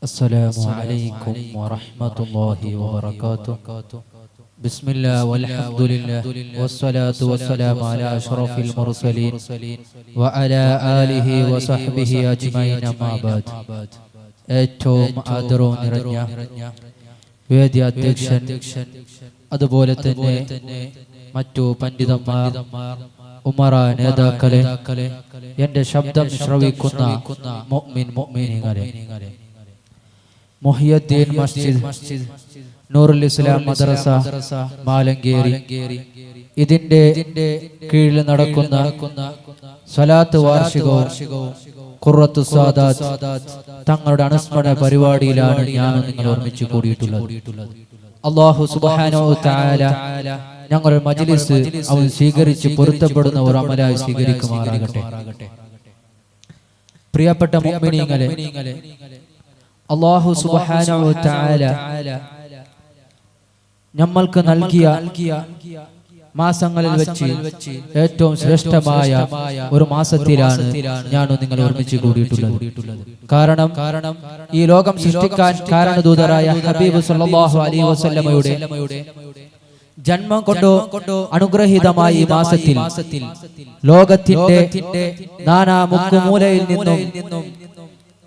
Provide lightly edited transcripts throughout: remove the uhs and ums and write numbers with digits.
السلام عليكم ورحمة الله وبركاته. بسم الله والحمد لله والصلاة والسلام على أشرف المرسلين وعلى آله وصحبه أجمعين أما بعد. ഏറ്റവും ആദരവ് നിറഞ്ഞ വേദി അധ്യക്ഷൻ, അതുപോലെ തന്നെ മറ്റു പണ്ഡിതന്മാർ, ഉമറ നേതാക്കളെ, എന്റെ ശബ്ദം ശ്രവിക്കുന്ന മുഅ്മിനീങ്ങളെ, മുഹിയുദ്ദീൻ മസ്ജിദ്, നൂറുൽ ഇസ്ലാം മദ്രസ മാലങ്കേരി, ഇതിന്റെ കീഴിൽ നടക്കുന്ന സ്വലാത്ത് വാർഷികവും ഖുർറത്തു സാദാത്ത് തങ്ങളുടെ അനുസ്മരണ പരിപാടിയിലാണ് ഞാൻ നിങ്ങൾ ഒരുമിച്ച് കൂടിയിട്ടുള്ളത്. അല്ലാഹു സുബ്ഹാനഹു വ തആല ഞങ്ങളുടെ മജ്ലിസ് അവൻ സ്വീകരിച്ച് പൊരുത്തപ്പെടുന്ന ഒരു അമലായി സ്വീകരിക്കുമാറാകട്ടെ. പ്രിയപ്പെട്ട മുഅ്മിനീങ്ങളെ, അല്ലാഹു സുബ്ഹാനഹു വ തആല നമ്മൾക്ക് നൽകിയ മാസങ്ങളിൽ വെച്ച് ഏറ്റവും ശ്രേഷ്ഠമായ ഒരു മാസത്തിലാണ് ഞാൻ നിങ്ങൾ ഒരുമിച്ച് കൂടിയിട്ടുള്ളത്. കാരണം ഈ ലോകം സൃഷ്ടിക്കാൻ കാരണദൂതരായ ഹബീബ് സല്ലല്ലാഹു അലൈഹി വസല്ലമയുടെ ജന്മം കൊണ്ടോ അനുഗ്രഹീതമായ ഈ മാസത്തിൽ ലോകത്തിന്റെ നാനാ മുക്കുമൂലയിൽ നിന്നും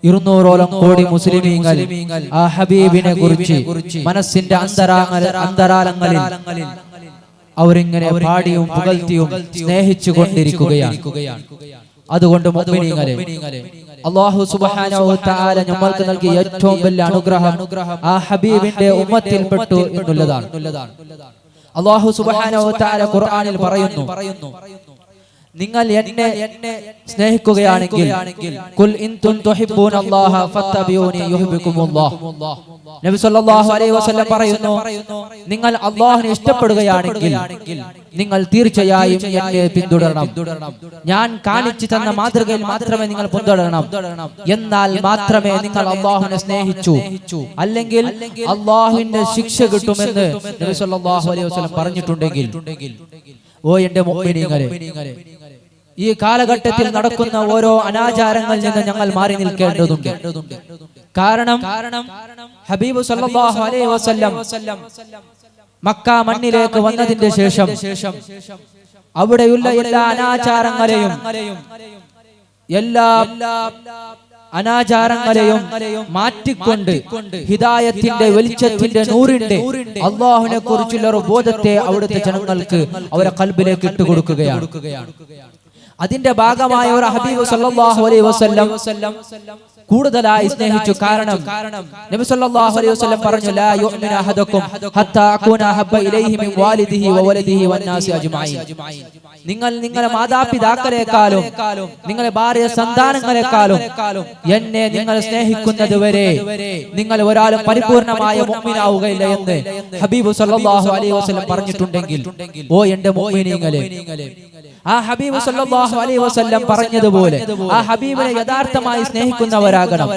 200ഓളം കോടി മുസ്ലിമീങ്ങൾ ആ ഹബീബിനെ കുറിച്ച് മനസ്സിന്റെ അന്തരാളങ്ങളിൽ അവരിങ്ങനെ പാടിയും പുകഴ്ത്തിയും സ്നേഹിച്ചു കൊണ്ടിരിക്കുകയാണ്. അതുകൊണ്ട് മുഅ്മിനീങ്ങളെ, അല്ലാഹു സുബ്ഹാനഹു വ തആല നമ്മൾക്ക് നൽകിയ ഏറ്റവും വലിയ അനുഗ്രഹം ആ ഹബീബിന്റെ ഉമ്മത്തിൽപ്പെട്ടു എന്നുള്ളതാണ്. അല്ലാഹു സുബ്ഹാനഹു വ തആല ഖുർആനിൽ പറയുന്നു, നിങ്ങൾ എന്നെ സ്നേഹിക്കുകയാണെങ്കിൽ ഖുൽ ഇൻ തുഹിബ്ബൂനല്ലാഹ ഫത്തബിഊനി യുഹിബ്ബുകുമുല്ലാഹ്. നബി സല്ലല്ലാഹു അലൈഹി വസല്ലം പറയുന്നു, നിങ്ങൾ അല്ലാഹുവിനെ ഇഷ്ടപ്പെടുകയാണെങ്കിൽ നിങ്ങൾ തീർച്ചയായും എന്നെ പിന്തുടരണം. ഞാൻ കാണിച്ചു തന്ന മാതൃകയിൽ മാത്രമേ നിങ്ങൾ പിന്തുടരണം. എന്നാൽ മാത്രമേ നിങ്ങൾ അല്ലാഹുവിനെ സ്നേഹിച്ചു, അല്ലെങ്കിൽ അല്ലാഹുവിന്റെ ശിക്ഷ കിട്ടുമെന്ന് നബി സല്ലല്ലാഹു അലൈഹി വസല്ലം പറഞ്ഞിട്ടുണ്ടെങ്കിൽ, ഓ എന്റെ മുഅ്മിനീങ്ങളെ, ഈ കാലഘട്ടത്തിൽ നടക്കുന്ന ഓരോ അനാചാരങ്ങളിൽ നിന്ന് ഞങ്ങൾ മാറി നിൽക്കേണ്ടതുണ്ട്. കാരണം ഹബീബ് സല്ലല്ലാഹു അലൈഹി വസല്ലം മക്ക മണ്ണിലേക്ക് വന്നതിന്റെ ശേഷം അവിടെയുള്ള എല്ലാ അനാചാരങ്ങളെയും മാറ്റിക്കൊണ്ട് ഹിദായത്തിന്റെ വെളിച്ചത്തിന്റെ നൂറിന്റെ അല്ലാഹുവിനെ കുറിച്ചുള്ള ഒരു ബോധത്തെ അവിടുത്തെ ജനങ്ങൾക്ക് അവരെ ഖൽബിലേക്ക് ഇട്ടുകൊടുക്കുകയാണ്. അതിന്റെ ഭാഗമായ ഒരു ഹബീബ് സല്ലല്ലാഹു അലൈഹി വസല്ലം കൂടുതലായി സ്നേഹിച്ചു. കാരണം നബി സല്ലല്ലാഹു അലൈഹി വസല്ലം പറഞ്ഞു, ലാ യുഅ്മിനു അഹദുക്കും ഹത്താ അകൂന ഹബ്ബ ഇലൈഹി മിൻ വാലിദിഹി വവലദിഹി വന്നാസി അജ്മഈൻ. നിങ്ങൾ നിങ്ങളുടെ മാതാപിതാക്കളെക്കാളും നിങ്ങളുടെ ഭാര്യ സന്താനങ്ങളെക്കാളും എന്നെ നിങ്ങൾ സ്നേഹിക്കുന്നത് വരെ നിങ്ങൾ ഒരാളും പരിപൂർണമായ മുഅ്മിനാവുകയില്ല എന്ന് ഹബീബ് സല്ലല്ലാഹു അലൈഹി വസല്ലം പറഞ്ഞിട്ടുണ്ടെങ്കിൽ, ഓ എന്റെ മുഅ്മിനീങ്ങളെ, ആ ഹബീബ് സല്ലല്ലാഹു അലൈഹി വസല്ലം പറഞ്ഞതുപോലെ ആ ഹബീബിനെ യഥാർത്ഥമായി സ്നേഹിക്കുന്നവരാകണം.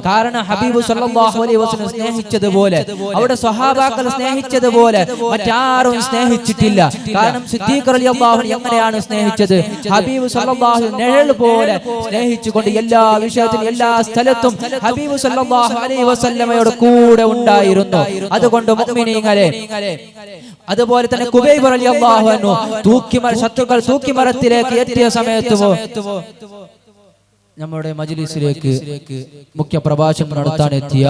കാരണം ഹബീബ് സല്ലല്ലാഹു അലൈഹി വസല്ലം സ്നേഹിച്ചതുപോലെ, അവിടെ സ്വഹാബാക്കൾ സ്നേഹിച്ചതുപോലെ മറ്റാരും സ്നേഹിച്ചിട്ടില്ല. കാരണം സിദ്ദീഖ് റളിയല്ലാഹു അൻഹു എങ്ങനെയാണ് സ്നേഹിച്ചത്? ഹബീബ് സല്ലല്ലാഹു നിഴൽ പോലെ സ്നേഹിച്ചുകൊണ്ട് എല്ലാ വിഷയത്തിലും എല്ലാ സ്ഥലത്തും ഹബീബ് സല്ലല്ലാഹു അലൈഹി വസല്ലമയുടെ കൂടെ ഉണ്ടായിരുന്നു. അതുകൊണ്ട് മുഅ്മിനീങ്ങളെ, അതുപോലെ തന്നെ ഖുബൈബ് റളിയല്ലാഹു അൻഹു ശത്രുക്കൾ തൂക്കിമരത്തിലേക്ക് എത്തിയ സമയത്ത് നമ്മുടെ മജ്ലിസിലേക്ക് മുഖ്യ പ്രഭാഷണം നടത്താൻ എത്തിയ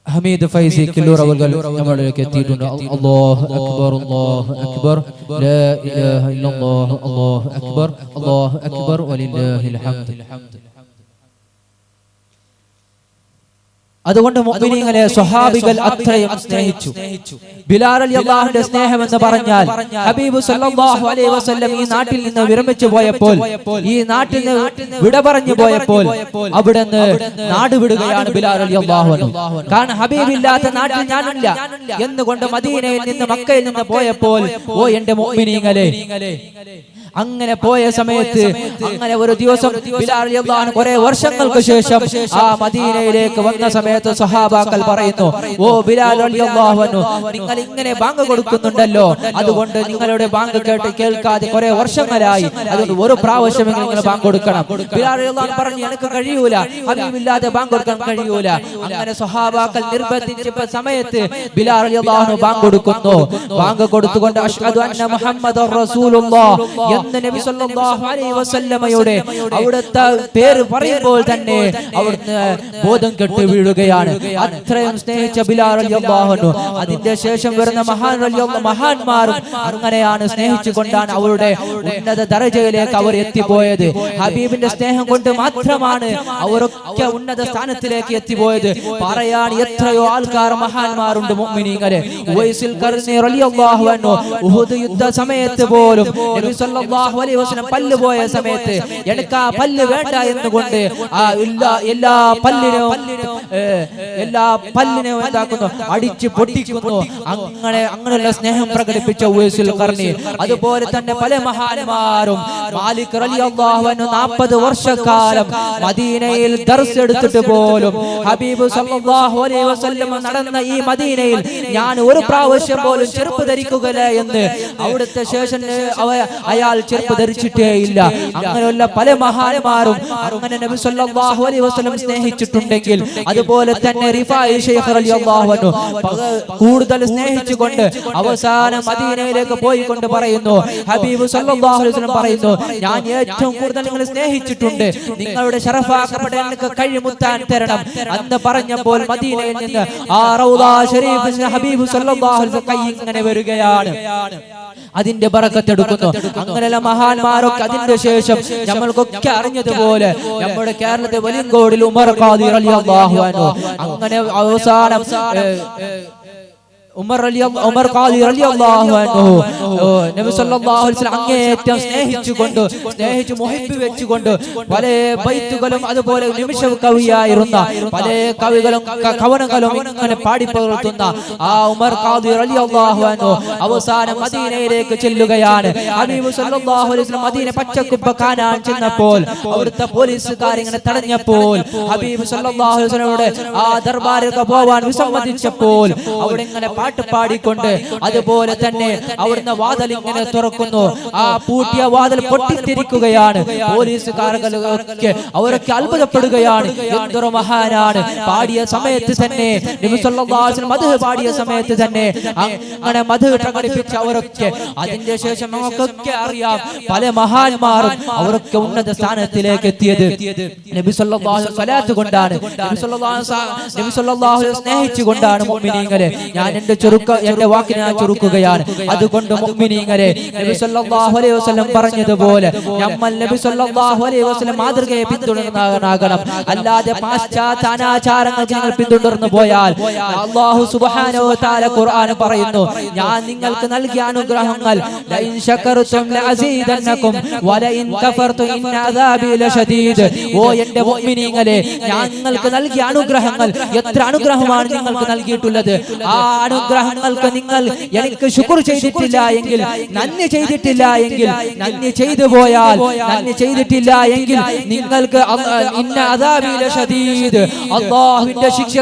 ഹമീദ് ഫൈസി കില്ലൂർ അവർ നമ്മളിലേക്ക് എത്തിയിട്ടുണ്ട്. അല്ലാഹു അക്ബർ, അല്ലാഹു അക്ബർ, ലാ ഇലാഹ ഇല്ലല്ലാഹ്, അല്ലാഹു അക്ബർ, അല്ലാഹു അക്ബർ വലില്ലാഹിൽ ഹംദ്. അതുകൊണ്ട് മുഅ്മിനീങ്ങളെ, സ്വഹാബികൾ അത്രയും സ്നേഹിച്ചു. ബിലാൽ റളിയല്ലാഹു അൻഹുവിന്റെ സ്നേഹം എന്ന് പറഞ്ഞാൽ, ഹബീബ് സല്ലല്ലാഹു അലൈഹി വസല്ലം ഈ നാട്ടിൽ നിന്ന് വിരമിച്ചു പോയപ്പോൾ, ഈ നാട്ടിൽ നിന്ന് വിട പറഞ്ഞു പോയപ്പോൾ അവിടുന്ന് നാട് വിടുകയാണ് ബിലാൽ റളിയല്ലാഹു അൻഹു. കാരണം ഹബീബ് ഇല്ലാത്ത നാട്ടിൽ ഞാനില്ല എന്നുകൊണ്ട് മദീനയിൽ നിന്ന് മക്കയിൽ നിന്ന് പോയപ്പോൾ, ഓ എന്റെ മുഅ്മിനീങ്ങളെ, അങ്ങനെ പോയ സമയത്ത് അങ്ങനെ ഒരു ദിവസം ബിലാൽ റളിയല്ലാഹു അൻഹു കുറെ വർഷങ്ങൾക്ക് ശേഷം ആ മദീനയിലേക്ക് വന്ന സമയത്ത് സ്വഹാബാക്കൾ പറയുന്നു, ഓ ബിലാൽ റളിയല്ലാഹു അൻഹു, നിങ്ങൾ ഇങ്ങനെ ബാങ്ക് കൊടുക്കുന്നുണ്ടല്ലോ, അതുകൊണ്ട് നിങ്ങളുടെ ബാങ്ക് കേൾക്കാതെ കുറെ വർഷങ്ങളായി, അതുകൊണ്ട് ഒരു പ്രാവശ്യമെങ്കിലും നിങ്ങൾ ബാങ്ക് കൊടുക്കണം. ബിലാൽ റളിയല്ലാഹു അൻഹു പറഞ്ഞു, എനിക്ക് കഴിയൂല, ഹബീബില്ലാതെ ബാങ്ക് കൊടുക്കാൻ കഴിയൂല. അങ്ങനെ സ്വഹാബാക്കൾ നിർബന്ധിച്ച സമയത്ത് ബിലാൽ റളിയല്ലാഹു അൻഹു ബാങ്ക് കൊടുക്കുന്നു. ബാങ്ക് കൊടുത്തുകൊണ്ട് അഷ്ഹദു അന്ന മുഹമ്മദർ റസൂലുള്ളാഹ് എന്ന് നബി സല്ലല്ലാഹു അലൈഹി വസല്ലമയുടെ അവിടുത്തെ പേര് പറയുമ്പോൾ തന്നെ അവിടുന്ന് ബോധം കെട്ട് വീഴുകയാണ്. അത്രയും സ്നേഹിച്ച ബിലാൽ റളിയല്ലാഹു അൻഹു. അതിന്റെ ശേഷം വരുന്ന മഹാന്മാരും അങ്ങനെയാണ് സ്നേഹിച്ചുകൊണ്ടാണ് അവരുടെ ഉന്നത ദറജയിലേക്ക് അവർ എത്തിപ്പോയത്. ഹബീബിന്റെ സ്നേഹം കൊണ്ട് മാത്രമാണ് അവരൊക്കെ ഉന്നത സ്ഥാനത്തിലേക്ക് എത്തിപ്പോയത്. പറയാൻ എത്രയോ ആൾക്കാർ മഹാന്മാരുണ്ട് മുഅ്മിനീങ്ങളെ. ഉവൈസുൽ ഖർനി റളിയല്ലാഹു അൻഹു ഉഹുദ് യുദ്ധ സമയത്ത് പോലും നബി സല്ലല്ലാഹു അലൈഹി വസല്ലം പല്ല് പോയ സമയത്ത് എനിക്ക് ആ പല്ല് വേണ്ട എന്നുകൊണ്ട് എല്ലാ പല്ലിനെയും എന്താക്കുന്നു, അടിച്ച് പൊട്ടിക്കുന്നു. അങ്ങനെയുള്ള സ്നേഹം പ്രകടിപ്പിച്ച ഉവൈസുൽ ഖർനി. അതുപോലെ തന്നെ പല മഹാന്മാരും മാലിക് റളിയല്ലാഹു അൻഹു 40 വർഷക്കാലം മദീനയിൽ ദർസ് എടുത്തിട്ട് പോലും ഹബീബ് സല്ലല്ലാഹു അലൈഹി വസല്ലം നടന്ന ഈ മദീനയിൽ ഞാൻ ഒരു പ്രാവശ്യം പോലും ചെരുപ്പ് ധരിക്കുകയില്ല എന്ന് അവിടുത്തെ ശേഷം അയാൾ ചെരുപ്പ് ധരിച്ചിട്ടേ ഇല്ല. അങ്ങനെയുള്ള പല മഹാന്മാരും അങ്ങനെ നബി സല്ലല്ലാഹു അലൈഹി വസല്ലം സ്നേഹിച്ചിട്ടുണ്ടെങ്കിൽ അതുപോലെ തന്നെ റിഫായി ശൈഖ് റളിയല്ലാഹു അൻഹു കൂടുതൽ സ്നേഹിച്ചുകൊണ്ട് അവസാനം മദീനയിലേക്ക് പോയിക്കൊണ്ട് പറയുന്നു, ഹബീബ് സല്ലല്ലാഹു അലൈഹി വസല്ലം പറയുന്നു, ഞാൻ ഏറ്റവും കൂടുതൽ നിങ്ങളെ സ്നേഹിച്ചിട്ടുണ്ട്, നിങ്ങളുടെ ശറഫാക്കപ്പെട്ട എനിക്ക് കൈമുത്താൻ തരണം എന്ന് പറഞ്ഞപ്പോൾ മദീനയിൽ നിന്ന് ആ റൗള ശരീഫിൽ ഹബീബ് സല്ലല്ലാഹു അലൈഹി വസല്ലം കൈ ഇങ്ങനെ വരികയാണ്. അതിന്റെ ബറക്കത്ത് എടുക്കുന്നു. അങ്ങനെയുള്ള മഹാന്മാരൊക്കെ അതിന്റെ ശേഷം നമ്മൾക്കൊക്കെ അറിഞ്ഞതുപോലെ നമ്മുടെ കേരളത്തെ വലിയങ്കോടിൽ ഉമർ ഖാദി റളിയല്ലാഹു അൻഹു അങ്ങനെ അവസാനം ഉമർ ഖാദി റളിയല്ലാഹു അൻഹു നബി സല്ലല്ലാഹു അലൈഹി വസല്ലം അങ്ങേയറ്റം സ്നേഹിച്ചു മുഹിബ്ബ് വെച്ചുകൊണ്ട് പല ബൈത്തുകളും അതുപോലെ നിമിഷ കവിയായിരുന്ന പല കവികളും കവനങ്ങളും ഇങ്ങനെ പാടിപ്പകർത്തുന്ന ആ ഉമർ ഖാദി റളിയല്ലാഹു അൻഹു അവസാനം മദീനയിലേക്ക് ചെല്ലുകയാണ്. ഹബീബ് സല്ലല്ലാഹു അലൈഹി വസല്ലം മദീന പച്ചക്കുപ്പ കാണാൻ ചെന്നപ്പോൾ അവിടുത്തെ പോലീസുകാർ ഇങ്ങനെ തടഞ്ഞപ്പോൾ ഹബീബ് സല്ലല്ലാഹു അലൈഹി വസല്ലമയുടെ ആ ദർബാറിലേക്ക് പോവാൻ വിസമ്മതിച്ചപ്പോൾ അവിടെ ഇങ്ങനെ പാട്ട് പാടിക്കൊണ്ട് അതുപോലെ തന്നെ അവിടുന്ന് വാതിൽ ഇങ്ങനെ തുറക്കുന്നു. ആ പൂട്ടിയ വാതിൽ പൊട്ടിത്തിരിക്കുകയാണ്. പോലീസുകാരൊക്കെ അവരൊക്കെ അത്ഭുതപ്പെടുകയാണ്. എന്തൊരു മഹാനാണ്. പാടിയ സമയത്ത് തന്നെ നബി സല്ലല്ലാഹു അലൈഹി വസല്ലം മദ്ഹ് പാടിയ സമയത്ത് തന്നെ അങ്ങനെ മദ്ഹ് പ്രകടിപ്പിച്ച അവരൊക്കെ അതിന്റെ ശേഷം നമുക്കൊക്കെ അറിയാം പല മഹാന്മാരും അവരൊക്കെ ഉന്നത സ്ഥാനത്തിലേക്ക് എത്തിയത് നബി സല്ലല്ലാഹു അലൈഹി വസല്ലം സ്വലാത്ത് കൊണ്ടാണ്. നബി സല്ലല്ലാഹു അലൈഹി വസല്ലം സ്നേഹിച്ചുകൊണ്ടാണ്. മുഅ്മിനീങ്ങളെ, ഞാൻ എന്റെ വാക്കിനെ ഞാൻ ചുരുക്കുകയാണ്. അതുകൊണ്ട് മുഅ്മിനീങ്ങളെ, നബി സല്ലല്ലാഹു അലൈഹി വസല്ലം പറഞ്ഞതുപോലെ നമ്മൾ നബി സല്ലല്ലാഹു അലൈഹി വസല്ലം മാതൃകയെ പിന്തുടരുന്നവരാകണം. അല്ലാതെ പാശ്ചാത്യ അനാചാരങ്ങൾക്ക് നിങ്ങൾ പിന്തുടർന്നു പോയാൽ അല്ലാഹു സുബ്ഹാനഹു വ തആല ഖുർആൻ പറയുന്നു, ഞാൻ നിങ്ങൾക്ക് നൽകിയ അനുഗ്രഹങ്ങൾ ലഇൻ ശകർതും ലഅസീദന്നകും വലഇൻ കഫർതും ഇന്ന അദാബി ലശദീദ്. ഓ എന്റെ മുഅ്മിനീങ്ങളെ, ഞാൻ നിങ്ങൾക്ക് നൽകിയ അനുഗ്രഹങ്ങൾ എത്ര അനുഗ്രഹമാണ് നിങ്ങൾക്ക് നൽകിയിട്ടുള്ളത്. ആ അനുഗ്രഹങ്ങൾക്ക് നിങ്ങൾ എനിക്ക് ശുക്ർ ചെയ്തിട്ടില്ല എങ്കിൽ, നന്ദി ചെയ്തിട്ടില്ല എങ്കിൽ, നന്ദി ചെയ്തു പോയാൽ, നന്ദി ചെയ്തിട്ടില്ല എങ്കിൽ നിങ്ങൾക്ക് ഇന്ന അദാബി ലശദീദ്, അല്ലാഹുവിന്റെ ശിക്ഷ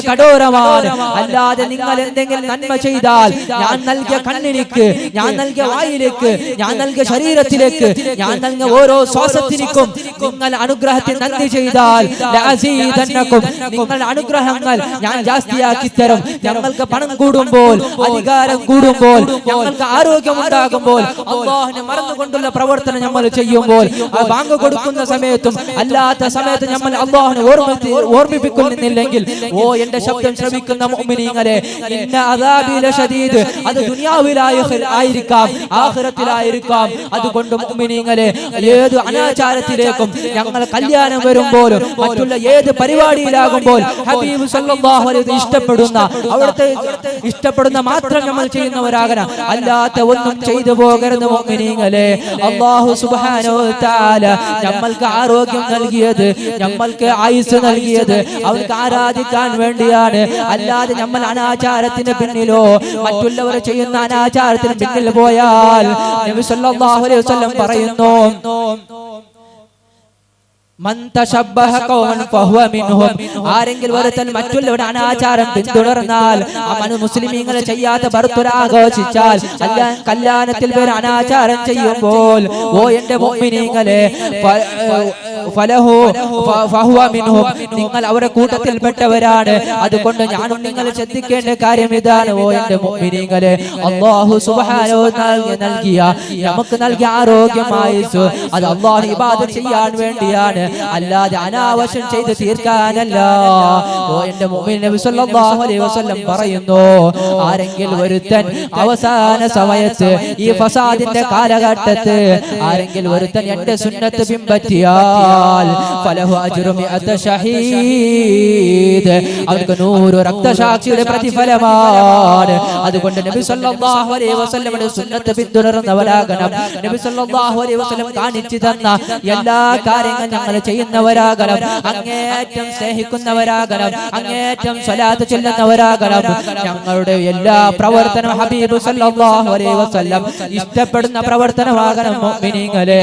കഠോരമാണ്. അല്ലാതെ നിങ്ങൾ എന്തെങ്കിലും നന്മ ചെയ്താൽ ഞാൻ നൽകിയ കണ്ണിലേക്ക്, ഞാൻ നൽകിയ വായിലേക്ക്, ഞാൻ നൽകിയ ശരീരത്തിലേക്ക്, ഞാൻ നൽകിയ ഓരോ ശ്വാസത്തിനും നിങ്ങൾ അനുഗ്രഹത്തിന് നന്ദി ചെയ്താൽ ലഅസീദന്നകും, നിങ്ങൾ അനുഗ്രഹങ്ങൾ ഞാൻ ജാസ്തിയാക്കി തരും. ഞങ്ങൾക്ക് പണം കൂടുമ്പോൾ, അധികാരം കൂടുമ്പോൾ, ഞങ്ങൾക്ക് ആരോഗ്യം ഉണ്ടാകുമ്പോൾ, അല്ലാഹുവിനെ മറന്നുകൊണ്ടുള്ള പ്രവർത്തനം നമ്മൾ ചെയ്യുമ്പോൾ, ബാങ്ക് കൊടുക്കുന്ന സമയത്തും അല്ലാത്ത സമയത്ത് നമ്മൾ അല്ലാഹുവിനെ ഓർമ്മിപ്പിക്കുന്നില്ലെങ്കിൽ, ഓ എന്റെ ശബ്ദം ശ്രവിക്കുന്ന മുഅ്മിനീങ്ങളെ, ഇന്ന അദാബി ലശദീദ്, അത് ദുനിയാവിലായിരിക്കാം ആഖിറത്തിലായിരിക്കാം. അതുകൊണ്ട് മുഅ്മിനീങ്ങളെ, ഏത് അനാചാരത്തിലേക്കും ഞങ്ങൾ കല്യാണം വരുമ്പോഴും മറ്റുള്ള ഏത് പരിപാടിയിലാകുമ്പോൾ ഹബീബ് സല്ലല്ലാഹു അലൈഹി വസല്ലം ഇഷ്ടപ്പെടുന്ന, അവിടുത്തെ ഇഷ്ടപ്പെടുന്ന മാത്രം നമ്മൾ ചെയ്യുന്നവരാകണം. അല്ലാത്ത ഒന്നും ചെയ്തു പോകരുത് മുഅ്മിനീങ്ങളെ. അല്ലാഹു സുബ്ഹാനഹു വ തആല നമ്മൾക്ക് ആരോഗ്യം നൽകിയത്, നമ്മൾക്ക് ആയുസ് നൽകിയത് അവർക്ക് ആരാധിക്കാൻ വേണ്ടിയാണ്. അല്ലാതെ നമ്മൾ അനാചാരത്തിന് പിന്നിലോ മറ്റുള്ളവർ ചെയ്യുന്ന അനാചാരത്തിന് പിന്നിൽ പോയാൽ നബി സല്ലല്ലാഹു അലൈഹി വസല്ലം പറയുന്നു, ആരെങ്കിലും ഒരുത്തൻ മറ്റുള്ളവരുടെ അനാചാരം പിന്തുടർന്നാൽ, മുസ്ലിമീങ്ങളെ ചെയ്യാത്ത ബർത്തുൽ ആഘോഷിച്ചാൽ, കല്യാണത്തിൽ പേര് അനാചാരം ചെയ്യുമ്പോൾ, ഓ എന്റെ മുഅ്മിനീങ്ങളെ, നിങ്ങൾ അവരുടെ കൂട്ടത്തിൽപ്പെട്ടവരാണ്. അതുകൊണ്ട് ഞാനും നിങ്ങൾ ശ്രദ്ധിക്കേണ്ട കാര്യം ഇതാണ്. ഓ എന്റെ മുഅ്മിനീങ്ങളെ, അല്ലാഹു സുബ്ഹാനഹു വ തആല നമുക്ക് നൽകിയ ആരോഗ്യമായി അത് അല്ലാഹു ഇബാദത്ത് ചെയ്യാൻ വേണ്ടിയാണ്, അല്ലാതെ അനാവശ്യം ചെയ്ത് തീർക്കാനല്ല. ഓ എന്റെ മുഅ്മിൻ, നബി സല്ലല്ലാഹു അലൈഹി വസല്ലം പറയുന്നു, ആരെങ്കിലും ഒരുത്തൻ അവസാന സമയത്ത് ഈ ഫസാദിന്റെ കാലഘട്ടത്ത് ആരെങ്കിലും ഒരുത്തൻ എന്റെ സുന്നത്ത് പിൻപറ്റിയാൽ ഫലഹു അജ്റു മിഅത ഷഹീദ്, അവർക്ക് 100 രക്തസാക്ഷിയുടെ പ്രതിഫലമാണ്. അതുകൊണ്ട് നബി സല്ലല്ലാഹു അലൈഹി വസല്ലമയുടെ സുന്നത്ത് പിന്തുടർന്നവരാകണം. നബി സല്ലല്ലാഹു അലൈഹി വസല്ലം കാണിച്ചു തന്ന എല്ലാ കാര്യങ്ങളും ഞങ്ങൾ ചെയ്യുന്നവരാകണം, അങ്ങേയറ്റം സ്നേഹിക്കുന്നവരാകണം, അങ്ങേയറ്റം സ്വലാത്ത് ചൊല്ലുന്നവരാകണം. ഞങ്ങളുടെ എല്ലാ പ്രവർത്തനം ഹബീബ് സല്ലല്ലാഹു അലൈഹി വസല്ലം ഇഷ്ടപ്പെടുന്ന പ്രവർത്തനമാകണം. മുഅ്മിനീങ്ങളെ,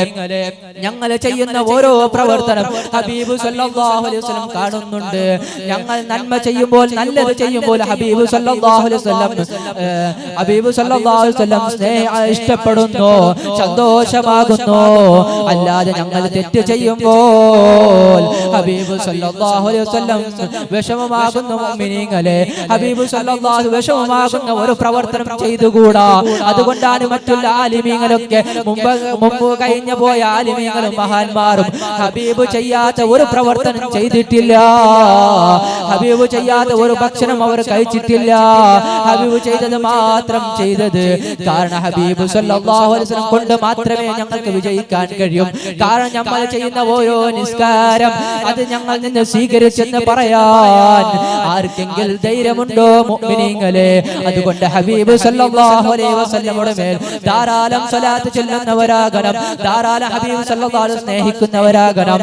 ഞങ്ങൾ ചെയ്യുന്ന ഓരോ പ്രവർത്തനം ഹബീബ് സല്ലല്ലാഹു അലൈഹി വസല്ലം കാണുന്നുണ്ട്. ഞങ്ങൾ നന്മ ചെയ്യുമ്പോൾ, നല്ലത് ചെയ്യുമ്പോൾ ഹബീബ് സല്ലല്ലാഹു അലൈഹി വസല്ലം ഇഷ്ടപ്പെടുന്നു, സന്തോഷമാകുന്നു. അല്ലാതെ ഞങ്ങൾ തെറ്റ് ചെയ്യുമ്പോൾ ഹബീബ് സല്ലല്ലാഹു അലൈഹി വസല്ലം വിഷമമാകുന്നു. മുഅ്മിനീങ്ങളെ, ഹബീബ് സല്ലല്ലാഹു വിഷമമാകുന്ന ഒരു പ്രവർത്തനം ചെയ്തുകൂടാ. അതുകൊണ്ടാണ് മറ്റുള്ള ആലിമീങ്ങളൊക്കെ മുമ്പ് കഴിഞ്ഞു പോയ ആലിമീങ്ങളും മഹാന്മാരും ഹബീബ് ചെയ്യാത്ത ഒരു പ്രവർത്തനം ചെയ്തിട്ടില്ല, ഹബീബ് ചെയ്യാത്ത ഒരു ഭക്ഷണം അവർ കഴിച്ചിട്ടില്ല, ഹബീബ് ചെയ്തത് മാത്രം ചെയ്തത്. കാരണം ഹബീബ് സല്ലല്ലാഹു അലൈഹി വസല്ലം കൊണ്ട് മാത്രമേ ഞങ്ങൾക്ക് വിജയിക്കാൻ കഴിയും. കാരണം നമ്മൾ ചെയ്യുന്ന ഓരോ നിസ്കാരം അത് ഞങ്ങൾ നിന്ന് സ്വീകരിച്ചെന്ന് പറയാൻ ആർക്കെങ്കിലും ധൈര്യമുണ്ടോ മുഅ്മിനീങ്ങളെ? അതുകൊണ്ട് ഹബീബ് സല്ലല്ലാഹു അലൈഹി വസല്ലമയുടെ മേൽ ധാരാളം സ്വലാത്ത് ചൊല്ലുന്നവരാകണം, ധാരാളം ഹബീബ് സല്ലല്ലാഹു അലൈഹി സ്നേഹിക്കുന്നവരാകണം.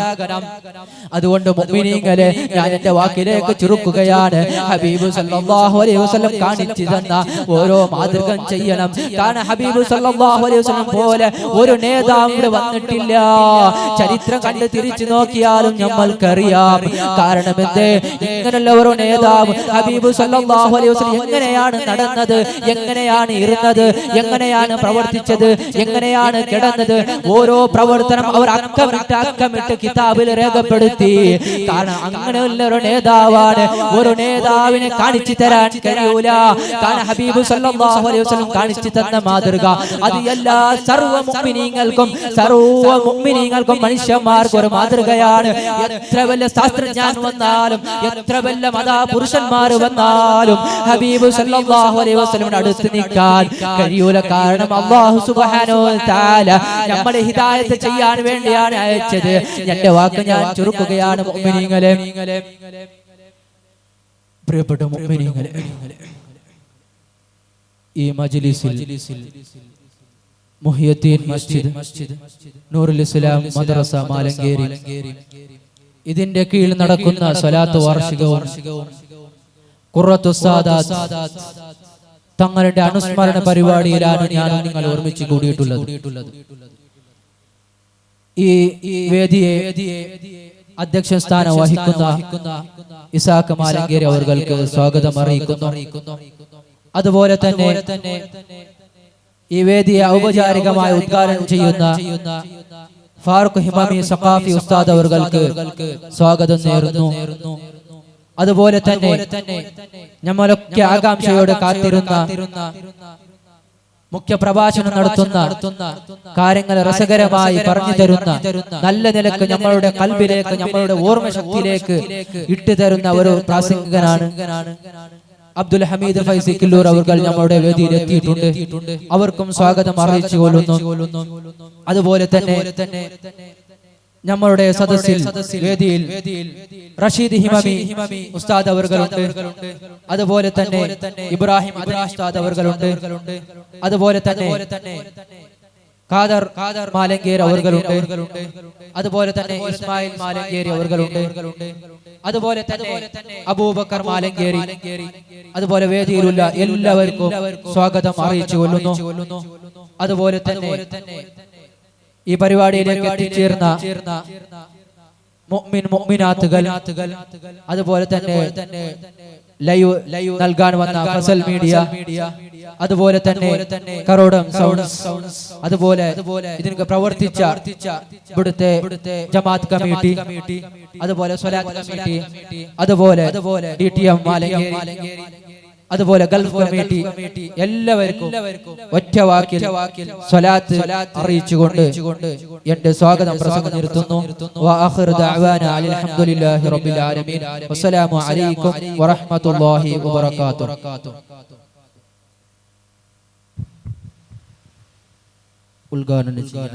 അതുകൊണ്ട് മുഅ്മിനീങ്ങളെ, ഞാൻ എന്റെ വാക്കിലേക്ക് ചുരുക്കുകയാണ്. ഹബീബ് സല്ലല്ലാഹു അലൈഹി വസല്ലം കാണിച്ചു തന്ന ഓരോ മാതൃക ചെയ്യണം. കാരണം ഹബീബ് സല്ലല്ലാഹു അലൈഹി വസല്ലം പോലെ ഒരു നേതാവ് വന്നിട്ടില്ല. ചരിത്രം കണ്ട് തിരിച്ചു നോക്കിയാലും നമ്മൾക്കറിയാം. കാരണം എന്തേ, ഇങ്ങനെയുള്ള ഒരു നേതാവ് ഹബീബ് സല്ലല്ലാഹു അലൈഹി വസല്ലം എങ്ങനെയാണ് നടന്നത്, എങ്ങനെയാണ് ഇരുന്നത്, എങ്ങനെയാണ് പ്രവർത്തിച്ചത്, എങ്ങനെയാണ് കിടന്നത്, ഓരോ പ്രവർത്തനം അവർ അക്കമിട്ട് കിതാബിൽ രേഖപ്പെടുത്തി. കാരണം അങ്ങനെയുള്ള ഒരു നേതാവാണ്. ഒരു നേതാവിനെ കാണിച്ചു തരാൻ കഴിയൂല. കാരണം ഹബീബ് സല്ലല്ലാഹു അലൈഹി വസല്ലം കാണിച്ചു തന്ന മാതൃക അത് എല്ലാ സർവ്വ മുഅ്മിനീങ്ങൾക്കും മനുഷ്യന്മാർക്ക് ഒരു മാതൃകയാണ്. എത്ര വലിയ ശാസ്ത്രജ്ഞൻ വന്നാലും, എത്ര വലിയ മതപുരുഷന്മാർ വന്നാലും ഹബീബ് സല്ലല്ലാഹു അലൈഹി വസല്ലമിന്റെ അടുത്ത് നിൽക്കാൻ കഴിയൂല. കാരണം അല്ലാഹു സുബ്ഹാനഹു വ തആല നമ്മളെ ഹിദായത്ത് ചെയ്യാൻ വേണ്ടിയാണ് അയച്ചത്. എന്റെ വാക്ക് ഞാൻ ചുരുക്കുകയാണ്. മുഅ്മിനീങ്ങളെ, പ്രിയപ്പെട്ട മുഅ്മിനീങ്ങളെ, ഈ മജ്ലിസിൽ മുഹിയുദ്ദീൻ മസ്ജിദ്, നൂറുൽ ഇസ്ലാം മദ്രസ മാലങ്കേരി, ഇതിന്റെ കീഴിൽ നടക്കുന്ന സ്വലാത്ത് വാർഷികവും ഖുറത്തുസ് സാദാത്ത് തങ്ങളുടെ അനുസ്മരണ പരിപാടിയിലാണ് ഞാൻ നിങ്ങൾ ഓർമ്മിച്ചു കൂടിയിട്ടുള്ളത്. ഈ വേദിയെ അധ്യക്ഷ സ്ഥാനം വഹിക്കുന്ന ഇസാഖ് മാലങ്കേരി അവർക്ക് സ്വാഗതം അറിയിക്കുന്നു. അതുപോലെ തന്നെ ഈ വേദിയെ ഔപചാരികമായി ഉദ്ഘാടനം ചെയ്യുന്ന ഫാറൂഖ് ഹിമാമി സഖാഫി ഉസ്താദ് അവർക്ക് സ്വാഗതം നേരുന്നു. അതുപോലെ തന്നെ നമ്മളൊക്കെ ആകാംക്ഷയോടെ കാത്തിരുന്ന മുഖ്യ പ്രഭാഷണം നടത്തുന്ന, കാര്യങ്ങൾ രസകരമായി പറഞ്ഞു തരുന്ന, നല്ല നിലക്ക് നമ്മളുടെ കൽബിലേക്ക്, നമ്മളുടെ ഓർമ്മശക്തിയിലേക്ക് ഇട്ടുതരുന്ന ഒരു പ്രാസംഗികനാണ് അബ്ദുൽ ഹമീദ് ഫൈസി കില്ലൂർ അവർ നമ്മുടെ വേദിയിൽ എത്തിയിട്ടുണ്ട്. അവർക്കും സ്വാഗതം അറിയിച്ചു കൊള്ളുന്നു. അതുപോലെ തന്നെ നമ്മളുടെ സദസ്സിൽ വേദിയിൽ റഷീദ് ഹിമമി ഉസ്താദ് അവർകളുണ്ട്, അതുപോലെ തന്നെ ഇബ്രാഹിം ഉസ്താദ് അവർകളുണ്ട്, അതുപോലെ തന്നെ ഖാദർ മാലങ്കേരി അവർകളുണ്ട്, അതുപോലെ തന്നെ ഇസ്മായിൽ മാലങ്കേരി അവർകളുണ്ട്, അതുപോലെ തന്നെ അബൂബക്കർ മാലങ്കേരി, അതുപോലെ വേദിയിലുള്ള എല്ലാവർക്കും സ്വാഗതം അറിയിച്ചു കൊള്ളുന്നു. അതുപോലെ തന്നെ ഈ പരിപാടിയിലേക്ക് എത്തിച്ചേർന്ന മുഅ്മിൻ മുഅ്മിനാത്തുകൾ, അതുപോലെ തന്നെ ലൈവ് നൽകാൻ വന്ന ഫസൽ മീഡിയ, അതുപോലെ തന്നെ കറോടം സൗണ്ട്സ്, അതുപോലെ ഇതിന് പ്രവർത്തിച്ച ഇവിടുത്തെ ജമാഅത്ത് കമ്മിറ്റി, അതുപോലെ സ്വലാത്ത് കമ്മിറ്റി, അതുപോലെ DTM മാലങ്കേരി, അതുപോലെ ഗൾഫ് കമ്മിറ്റി, എല്ലാവർക്കും ഒറ്റ വാക്കിൽ സ്വലാത്ത് അറിയിച്ചുകൊണ്ട് എന്റെ സ്വാഗതം പ്രസംഗം നിർത്തുന്നു. വആഖിറു ദഅവാനാ അൽഹംദുലില്ലാഹി റബ്ബിൽ ആലമീൻ. വസ്സലാമു അലൈക്കും വറഹ്മത്തുള്ളാഹി വബറകാതുഹു. ഉദ്ഘാടനം ചെയ്യാൻ